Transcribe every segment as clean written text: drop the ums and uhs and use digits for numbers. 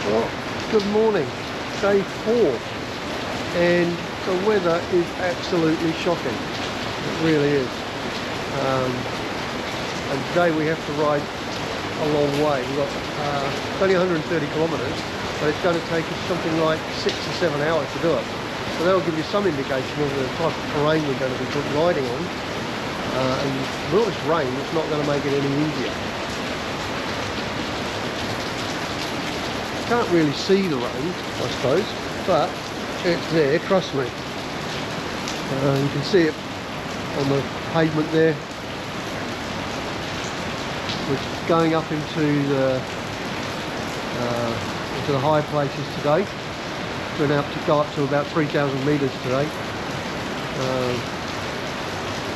Well, good morning, day 4, and the weather is absolutely shocking. It really is. And today we have to ride a long way. We've got only 130 kilometres, but it's going to take us something like 6 or 7 hours to do it. So that'll give you some indication of the type of terrain we're going to be riding on. And with all this rain, it's not going to make it any easier. Can't really see the rain, I suppose, but it's there, trust me. You can see it on the pavement there. We're going up into the high places today. We're going to go up to about 3,000 metres today.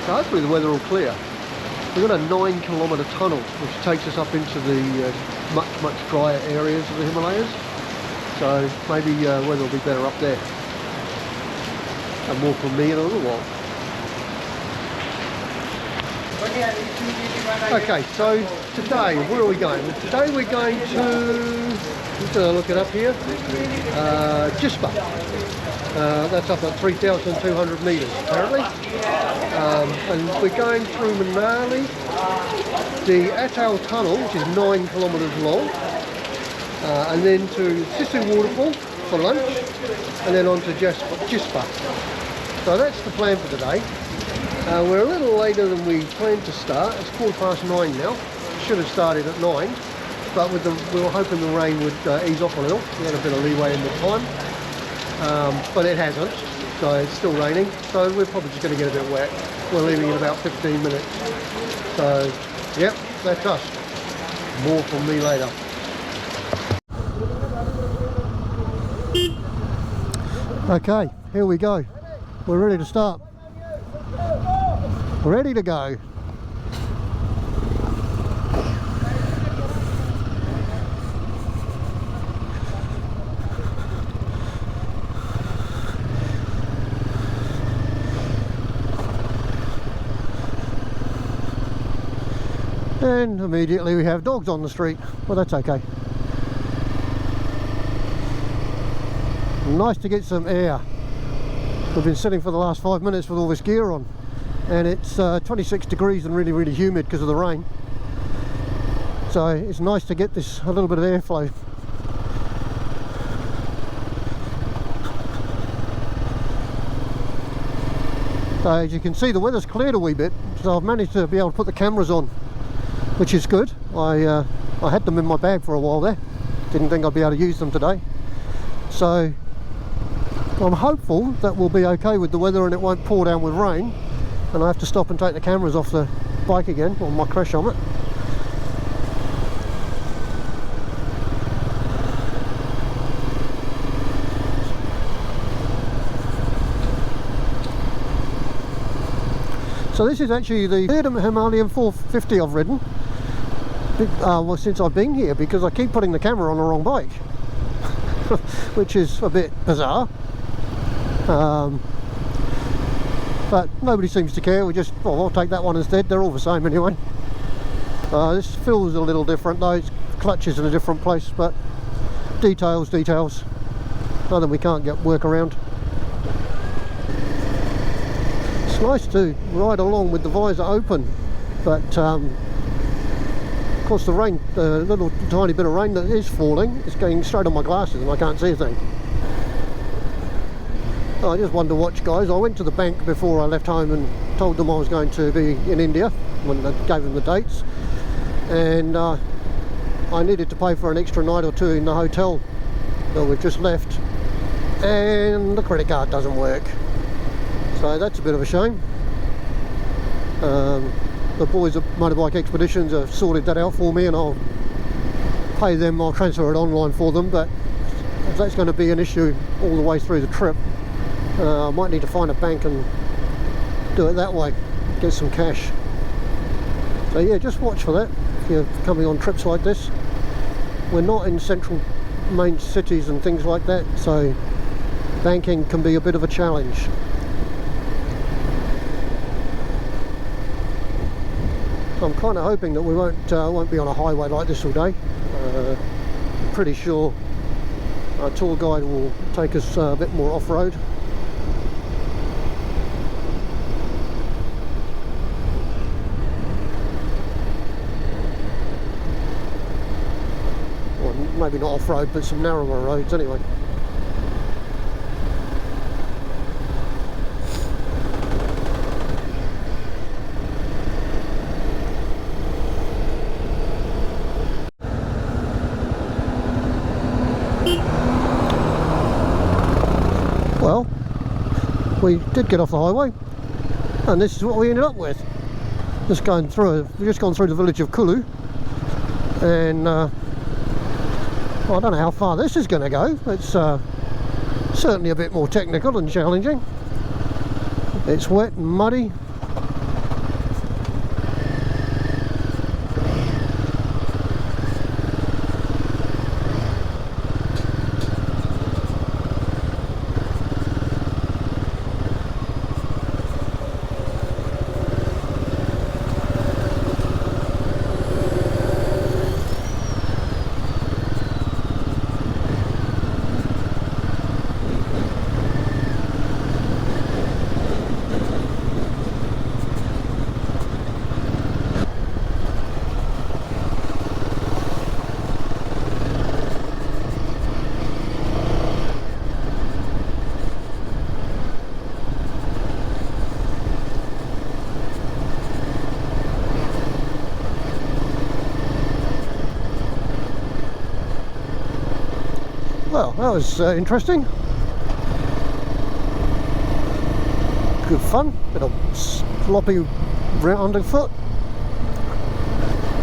So hopefully the weather will clear. We've got a 9-kilometre tunnel which takes us up into the much drier areas of the Himalayas. So maybe weather will be better up there. And more for me in a little while. Okay, so today, where are we going? Today we're going to, I'm going to look it up here, Jispa. That's up at 3,200 metres apparently. And we're going through Manali, the Atal Tunnel, which is 9 kilometres long, and then to Sisu Waterfall for lunch, and then on to Jispa. So that's the plan for today. We're a little later than we planned to start. It's 9:15 now. Should have started at 9, but we were hoping the rain would ease off a little. We had a bit of leeway in the time, but it hasn't. So it's still raining. So we're probably just going to get a bit wet. We're leaving in about 15 minutes. So, yep, that's us. More from me later. Okay, here we go. We're ready to start. Ready to go. And immediately we have dogs on the street. Well, that's okay. Nice to get some air. We've been sitting for the last 5 minutes with all this gear on, and it's 26 degrees and really humid because of the rain. So it's nice to get this a little bit of airflow. So as you can see, the weather's cleared a wee bit, so I've managed to be able to put the cameras on, which is good. I had them in my bag for a while there. Didn't think I'd be able to use them today. So I'm hopeful that we'll be okay with the weather and it won't pour down with rain, and I have to stop and take the cameras off the bike again, on my crash helmet. So this is actually the third Himalayan 450 I've ridden, well, since I've been here, because I keep putting the camera on the wrong bike, which is a bit bizarre. But nobody seems to care. We just, well, I'll take that one instead. They're all the same anyway. This feels a little different though. Its clutch is in a different place, but details. Nothing we can't work around. It's nice to ride along with the visor open, but of course the rain, the little tiny bit of rain that is falling, is going straight on my glasses and I can't see a thing. I just wanted to watch, guys. I went to the bank before I left home and told them I was going to be in India when I gave them the dates, and I needed to pay for an extra night or two in the hotel that we've just left, and the credit card doesn't work, so that's a bit of a shame. The boys at Motorbike Expeditions have sorted that out for me, and I'll pay them, I'll transfer it online for them, but if that's going to be an issue all the way through the trip, I might need to find a bank and do it that way, get some cash. So yeah, just watch for that if you're coming on trips like this. We're not in central main cities and things like that, so banking can be a bit of a challenge. I'm kind of hoping that we won't be on a highway like this all day. Pretty sure Our tour guide will take us a bit more off-road. Well, maybe not off-road, but some narrower roads anyway. Well, we did get off the highway, and this is what we ended up with. We've just gone through the village of Kulu, and well, I don't know how far this is going to go. It's certainly a bit more technical and challenging. It's wet and muddy. Well, that was interesting. Good fun. Bit of sloppy round underfoot.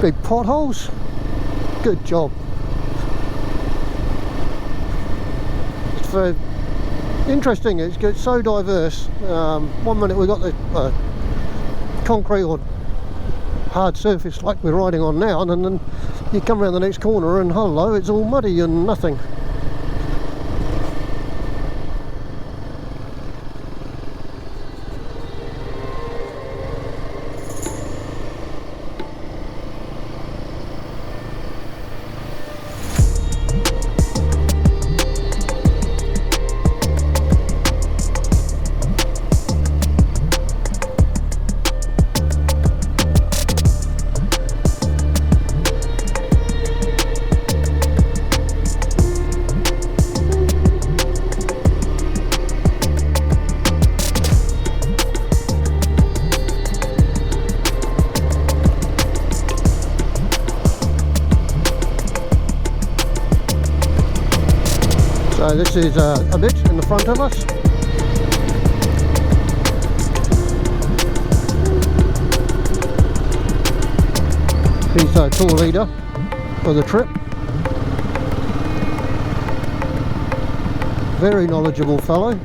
Big potholes. Good job. It's very interesting. It's so diverse. One minute we've got the concrete or hard surface like we're riding on now, and then you come around the next corner and hello, it's all muddy and nothing. So this is a bit in the front of us. He's our tour leader for the trip. Very knowledgeable fellow.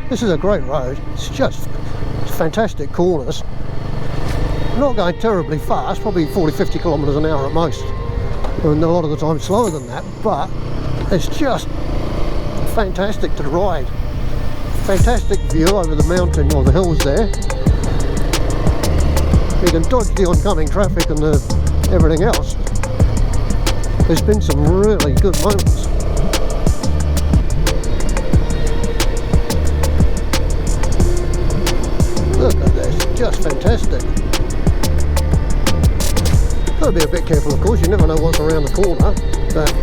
This is a great road. It's fantastic corners. Not going terribly fast, probably 40-50 kilometres an hour at most, and a lot of the time slower than that, but it's just fantastic to ride. Fantastic view over the mountain or the hills there. You can dodge the oncoming traffic and everything else. There's been some really good moments. Look at this, just fantastic. Got to be a bit careful, of course, you never know what's around the corner, but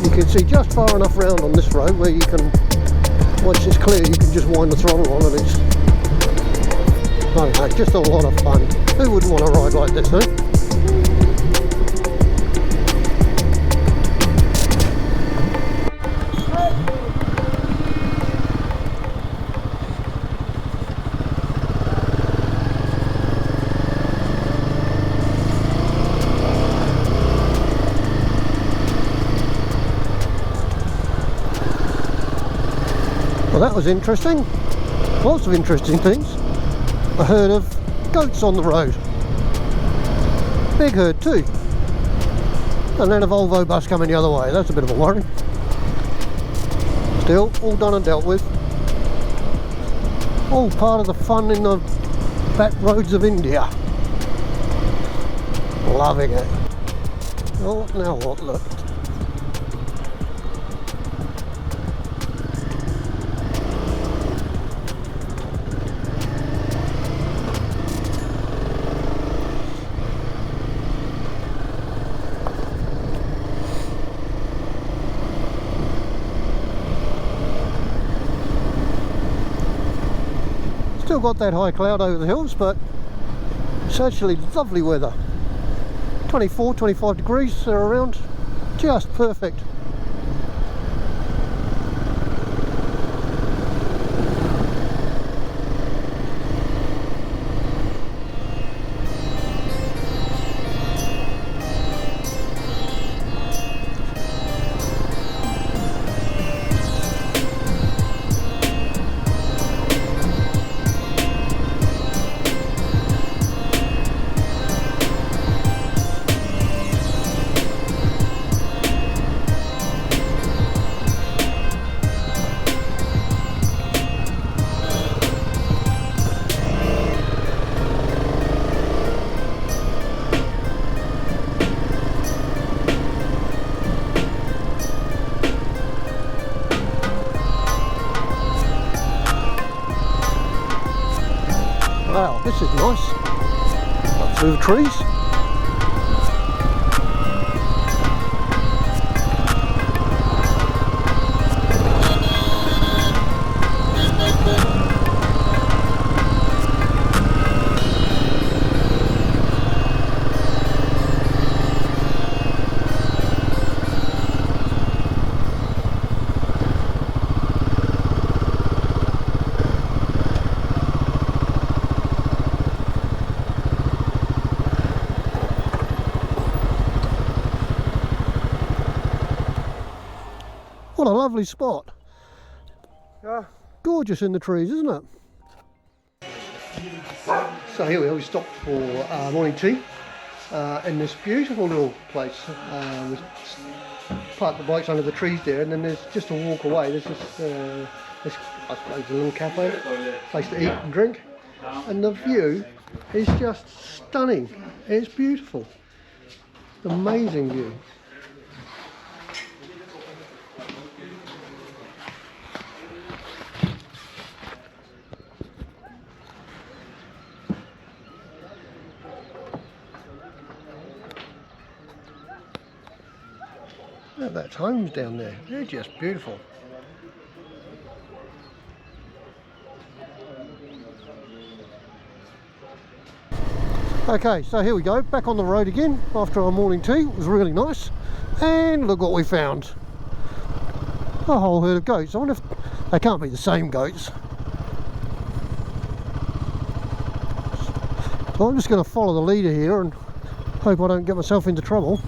you can see just far enough round on this road where you can, once it's clear, you can just wind the throttle on and it's I don't know, just a lot of fun. Who wouldn't want to ride like this, eh? Well, that was interesting. Lots of interesting things. A herd of goats on the road. Big herd too. And then a Volvo bus coming the other way. That's a bit of a worry. Still, all done and dealt with. All part of the fun in the back roads of India. Loving it. Oh, now what? Look. Still got that high cloud over the hills, but it's actually lovely weather. 24, 25 degrees, they're around, just perfect. Wow, this is nice. Up through the trees. What a lovely spot. Gorgeous in the trees, isn't it? So here we are, we stopped for morning tea in this beautiful little place. We parked the bikes under the trees there, and then there's just a walk away. There's this I suppose a little cafe, place to eat and drink. And the view is just stunning. It's beautiful. Amazing view. That's homes down there. They're just beautiful. Okay, so here we go, back on the road again after our morning tea. It was really nice. And look what we found. A whole herd of goats. I wonder if they can't be the same goats. So I'm just going to follow the leader here and hope I don't get myself into trouble.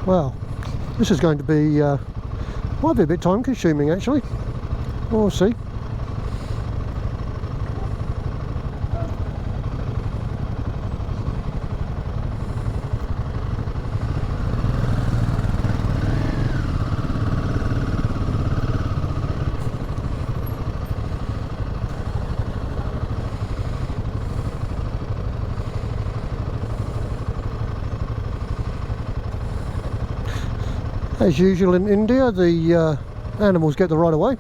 Well, this is going to be, might be a bit time consuming actually. We'll see. As usual in India, the animals get the right of way.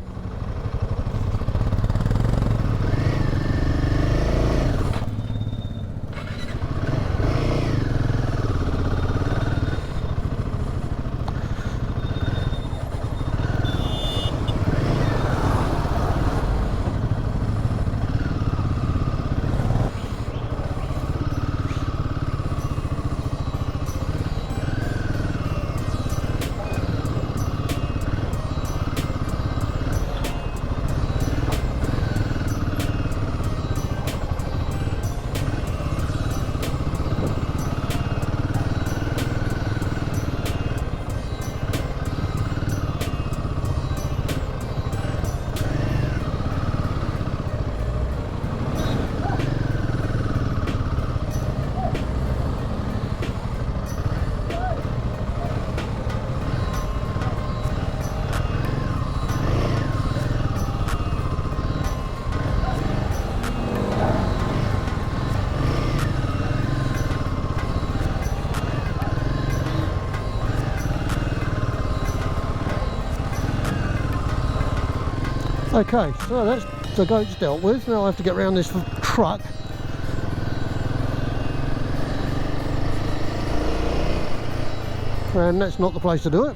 Okay, so that's the goats dealt with. Now I have to get around this truck. And that's not the place to do it.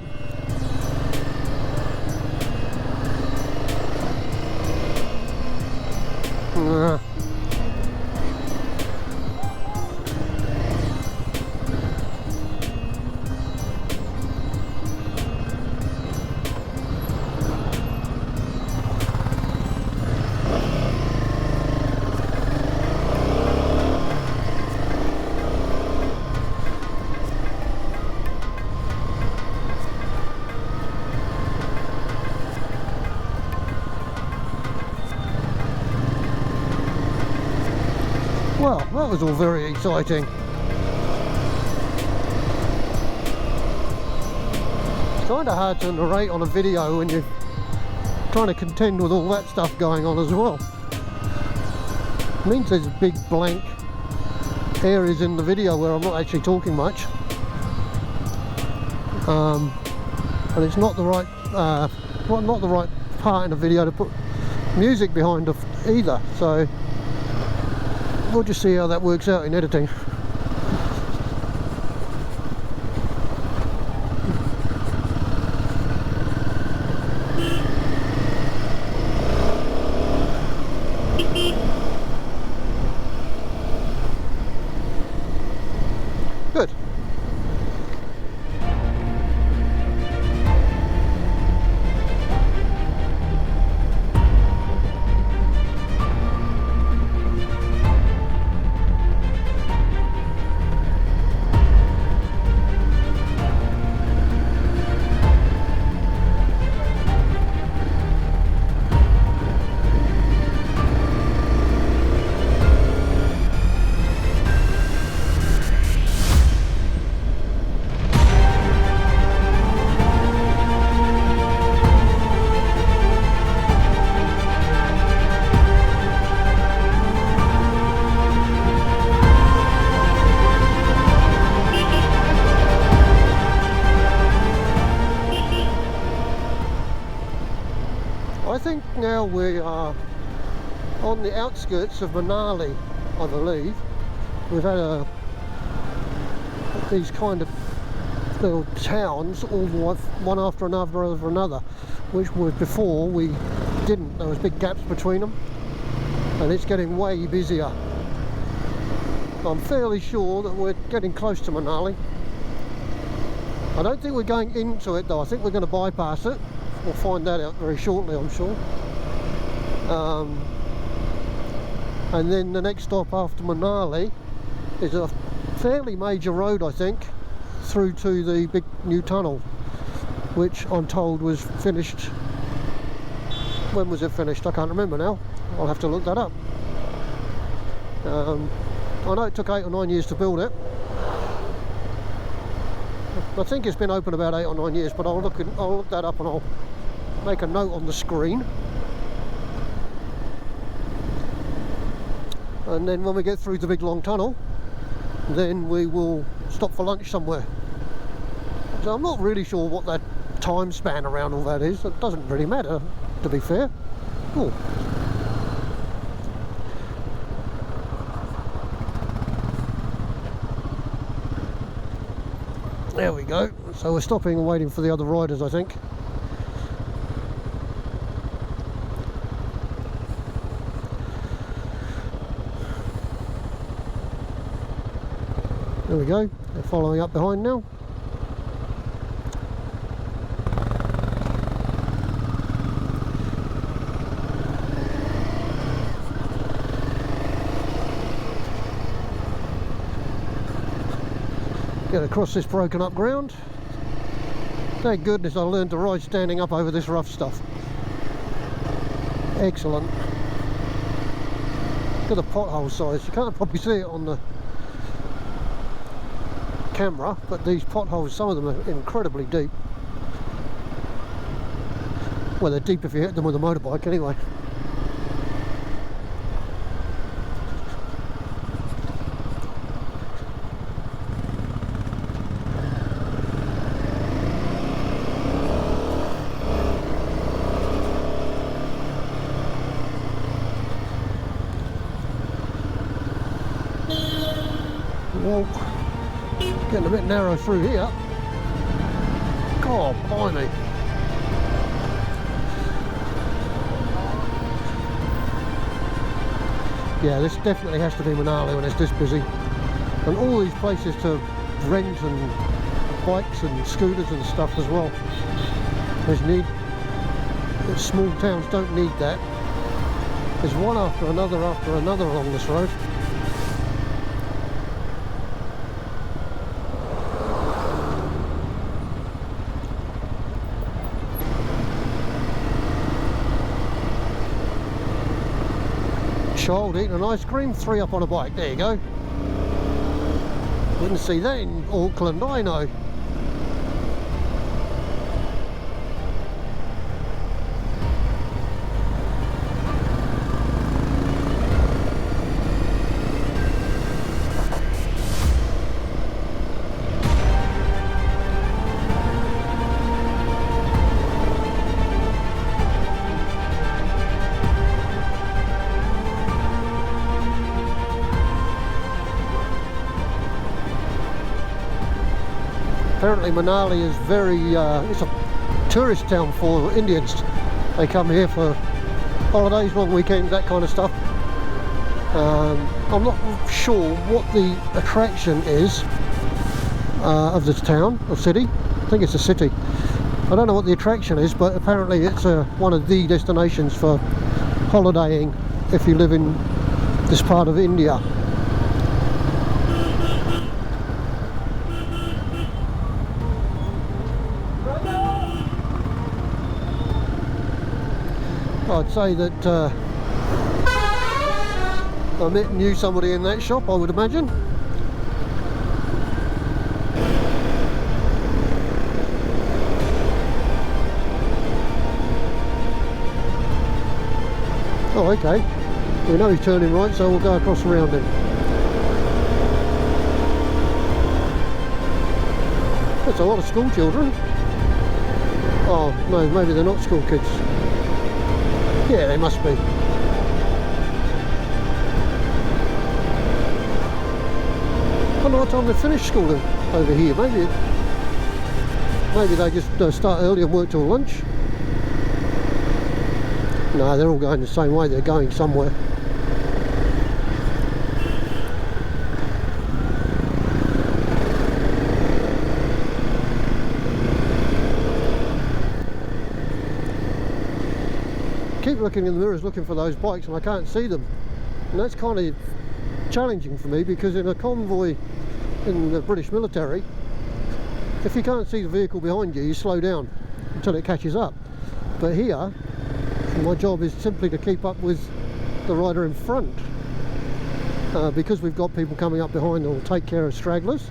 Well, that was all very exciting. It's kind of hard to narrate on a video when you're trying to contend with all that stuff going on as well. It means there's big blank areas in the video where I'm not actually talking much. And it's not the right not the right part in the video to put music behind either, so we'll just see how that works out in editing. Good. I think now we are on the outskirts of Manali, I believe. We've had these kind of little towns, all one after another, which was before we didn't. There was big gaps between them, and it's getting way busier. I'm fairly sure that we're getting close to Manali. I don't think we're going into it though. I think we're going to bypass it. We'll find that out very shortly, I'm sure. And then the next stop after Manali is a fairly major road, I think, through to the big new tunnel, which I'm told was finished. When was it finished? I can't remember now. I'll have to look that up. I know it took 8 or 9 years to build it. I think it's been open about 8 or 9 years, but I'll look that up and I'll make a note on the screen. And then when we get through the big long tunnel, then we will stop for lunch somewhere. So I'm not really sure what that time span around all that is. It doesn't really matter, to be fair. Cool. There we go. So we're stopping and waiting for the other riders, I think. There we go. They're following up behind now. Get across this broken up ground. Thank goodness I learned to ride standing up over this rough stuff. Excellent. Look at the pothole size. You can't probably see it on the camera, but these potholes, some of them are incredibly deep. Well, they're deep if you hit them with a motorbike anyway. walk. Getting a bit narrow through here. God, blimey. Yeah, this definitely has to be Manali when it's this busy. And all these places to rent and bikes and scooters and stuff as well. Small towns don't need that. There's one after another along this road. Child eating an ice cream, 3 up on a bike. There you go. Wouldn't see that in Auckland, I know. Apparently Manali is it's a tourist town for Indians. They come here for holidays, long weekends, that kind of stuff. I'm not sure what the attraction is of this town or city. I think it's a city. I don't know what the attraction is, but apparently it's one of the destinations for holidaying if you live in this part of India. I'd say that I knew somebody in that shop, I would imagine. Oh, okay. We know he's turning right, so we'll go across around him. That's a lot of school children. Oh, no, maybe they're not school kids. Yeah, they must be. I wonder what time they finish school over here. Maybe they just start early and work till lunch. No, they're all going the same way. They're going somewhere. Keep looking in the mirrors looking for those bikes and I can't see them, and that's kind of challenging for me, because in a convoy in the British military, if you can't see the vehicle behind you, you slow down until it catches up. But here my job is simply to keep up with the rider in front, because we've got people coming up behind that will take care of stragglers.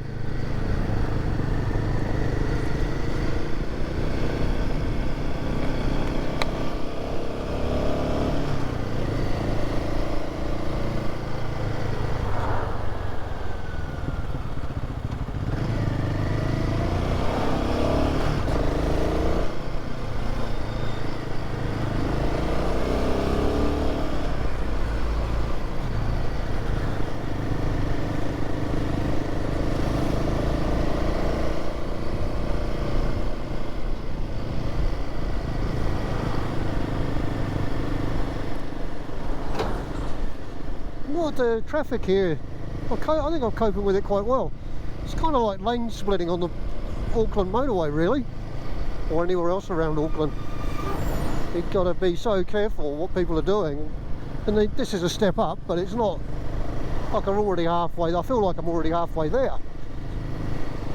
Well, the traffic here, I think I'm coping with it quite well. It's kind of like lane splitting on the Auckland motorway, really, or anywhere else around Auckland. You've got to be so careful what people are doing, and this is a step up, but it's not like I'm already halfway. I feel like I'm already halfway there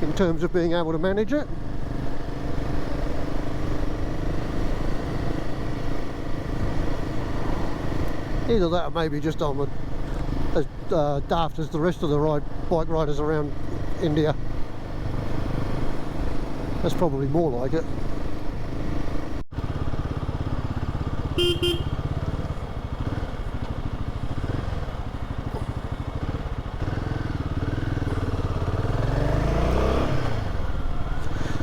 in terms of being able to manage it. Either that or maybe just I'm as daft as the rest of the bike riders around India. That's probably more like it.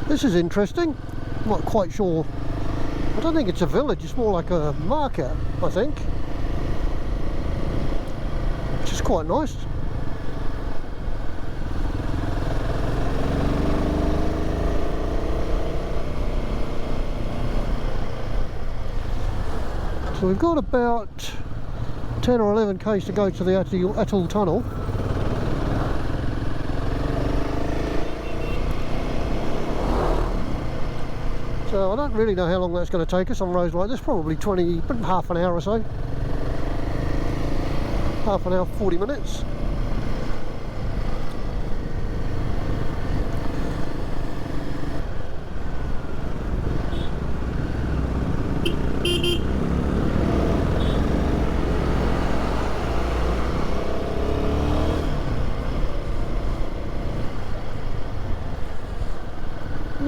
This is interesting. I'm not quite sure. I don't think it's a village, it's more like a market, I think. Which is quite nice. So we've got about 10 or 11 k's to go to the Atoll Tunnel. So I don't really know how long that's going to take us on roads like this. Probably half an hour or so. Half an hour, 40 minutes.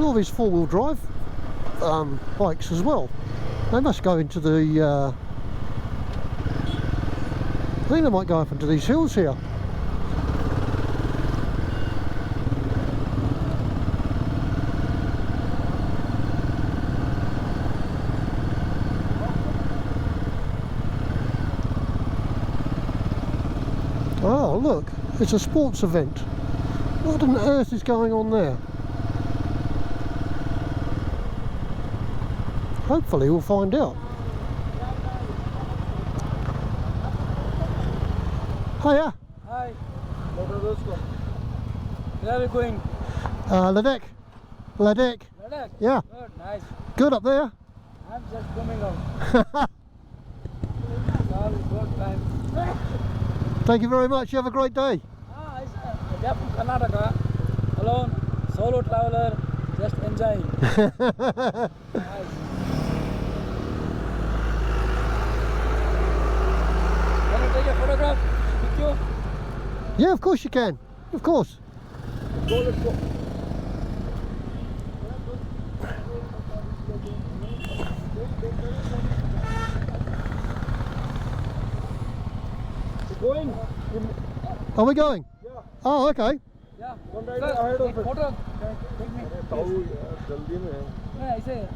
All these four-wheel drive bikes as well. They must go into the I think they might go up into these hills here. Oh look, it's a sports event. What on earth is going on there? Hopefully we'll find out. Hiya. Hi. Where are we going? Ladakh. Ladakh. Ladakh? Yeah. Good, nice. Good up there. I'm just coming out. All good time. Thank you very much. You have a great day. I am from Karnataka. Alone, solo traveler, just enjoying. Nice. Can I take a photograph with you? Yeah, of course you can. Of course. Let's go. Going? Are we going? Yeah. Oh, okay. Yeah. One right ahead of it. Photo. Take me. Yeah, I say,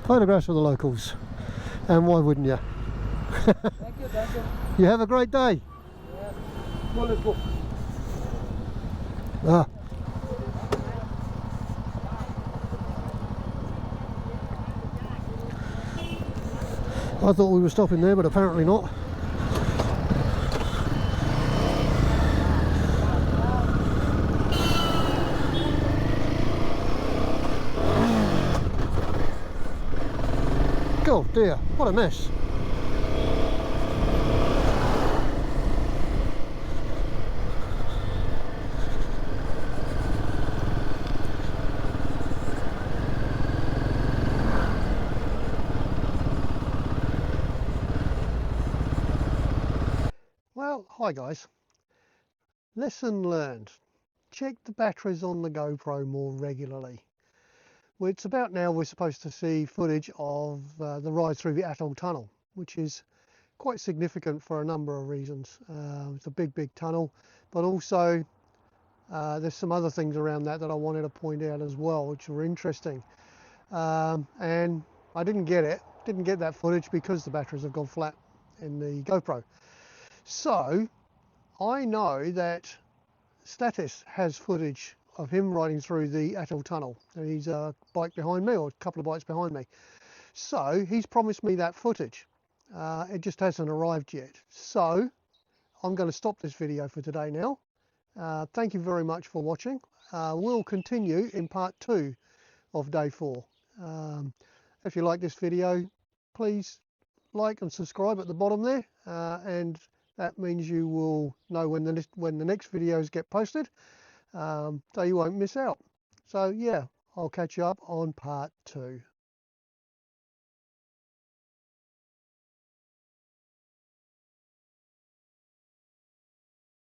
Photographs of the locals. And why wouldn't you? Thank you, thank you. You have a great day. Yeah. Go, let's go. Ah. I thought we were stopping there, but apparently not. Oh dear, what a mess. Well, hi guys. Lesson learned. Check the batteries on the GoPro more regularly. Well, it's about now we're supposed to see footage of the ride through the Atoll Tunnel, which is quite significant for a number of reasons. It's a big tunnel, but also there's some other things around that I wanted to point out as well, which were interesting. And I didn't get that footage because the batteries have gone flat in the GoPro. So I know that Status has footage of him riding through the Atoll Tunnel, and he's a bike behind me, or a couple of bikes behind me. So he's promised me that footage. It just hasn't arrived yet. So I'm going to stop this video for today now. Thank you very much for watching. We'll continue in part 2 of day 4. If you like this video, please like and subscribe at the bottom there, and that means you will know when the next videos get posted, so you won't miss out. So yeah, I'll catch you up on part 2.